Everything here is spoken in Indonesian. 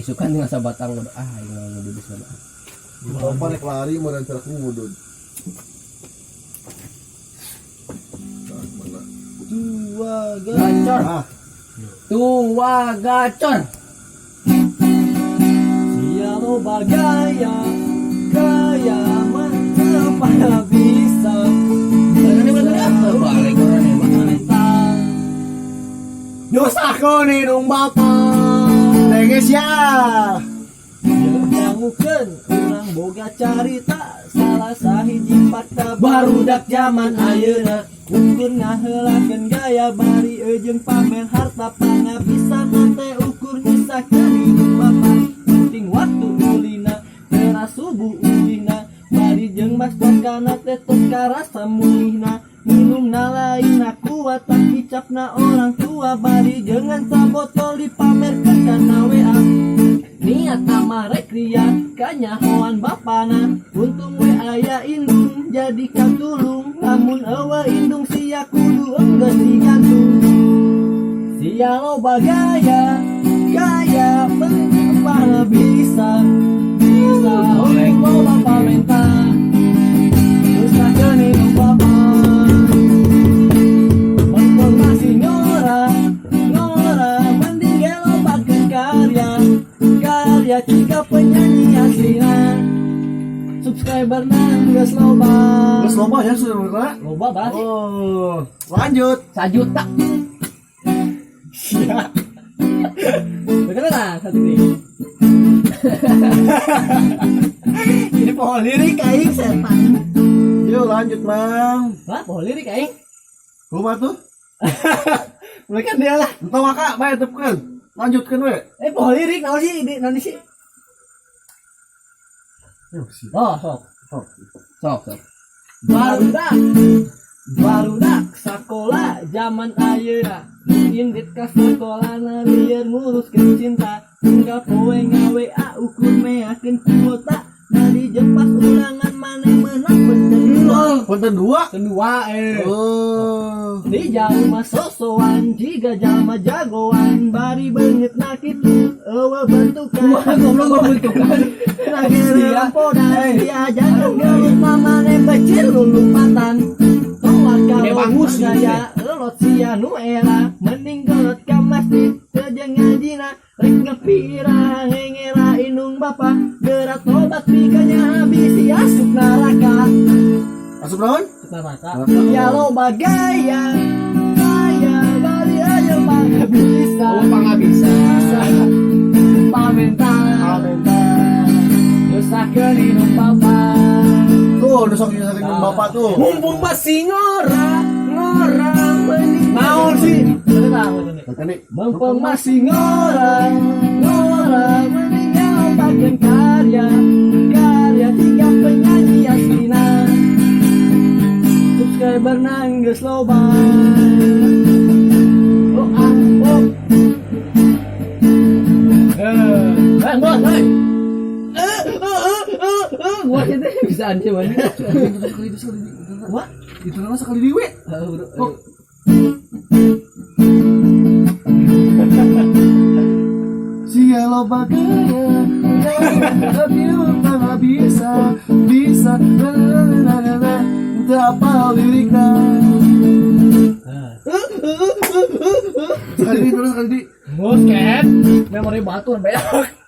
isukan dengan sabatang udah ini mau duduk sana. Apa nek lari mau dan cara ngudud. Tua gacor. Tua gacor. Dia mau bagaya gaya mana bisa. Balik orang ini mah. Dosa ko ni nung bapak. Nenges ya. Jangukeun urang boga carita salah sahiji fakta barudak zaman ayeuna ukur ngaheulakeun gaya bari jeung pamer harta pangabisan teh ukur nyisahkeun hidup bapak penting waktu mulina tera subuh ulina bari jeung bastos kana teh tos karasa mulihna minumna lain kuat tapi capna orang tua bari jangan sabotol dipamerkeun kana WA niat nama rekria kanyahoan bapana untung we aya indung jadi katulung lamun eueuh indung sia kudu enggeus digantung sia loba gaya apa bisa oleh loba pamenta usahakeun hidup bapa informasi ngora mending ge lobakeun karya jika penyanyi aslinya subscriber nang geus loba Ya sudah. loba berarti Lanjut. 1 juta. sia bagaimana satu ini ini pohon lirik aing setan Yuk lanjut mang. lah pohon lirik aing Rumah tuh. mereka dia lah Entah maka bae tepkeun. Lanjutkeun we. pohon lirik naon sih nanti sih Yuk sih. oh sok Sok. barudak sakola zaman ayeuna indit ka sekolahna lieur nguruskeun cinta hingga poe ngawe ukur meakeun kuota dari jepas ulangan maneh meunang Konten 2. kedua Oh. di jauh mah sosowan jiga jalma jagoan bari beungeut na kitu eueuh bentukan Goblok bentukan. Lagi rampodan diajakan gelut mamane becil lulumpatan tolak Dia bagus gaya elot sia nu era mending gelot ka masjid teu ngajina rek ngepira ngengera indung bapa gerak tobat pikanya bisi asup neraka Asup naon? neraka ya loba gaya bari aja mah bisa Lupa bisa. pamenta usahakeun hidup papa Tuh, nusok bapak tuh. mumpung masih ngora mending naon sih Tadi mumpung masih ngora mending nyobakeun karya tiga penyanyi aslina subscriber nang geus loba bos Gua itu bisa aja mana. Wah, itu nama sekali diwe. Sia loba gaya, tapi tak bisa. Entah apa liriknya. Sekali di. bos kan memori batu banyak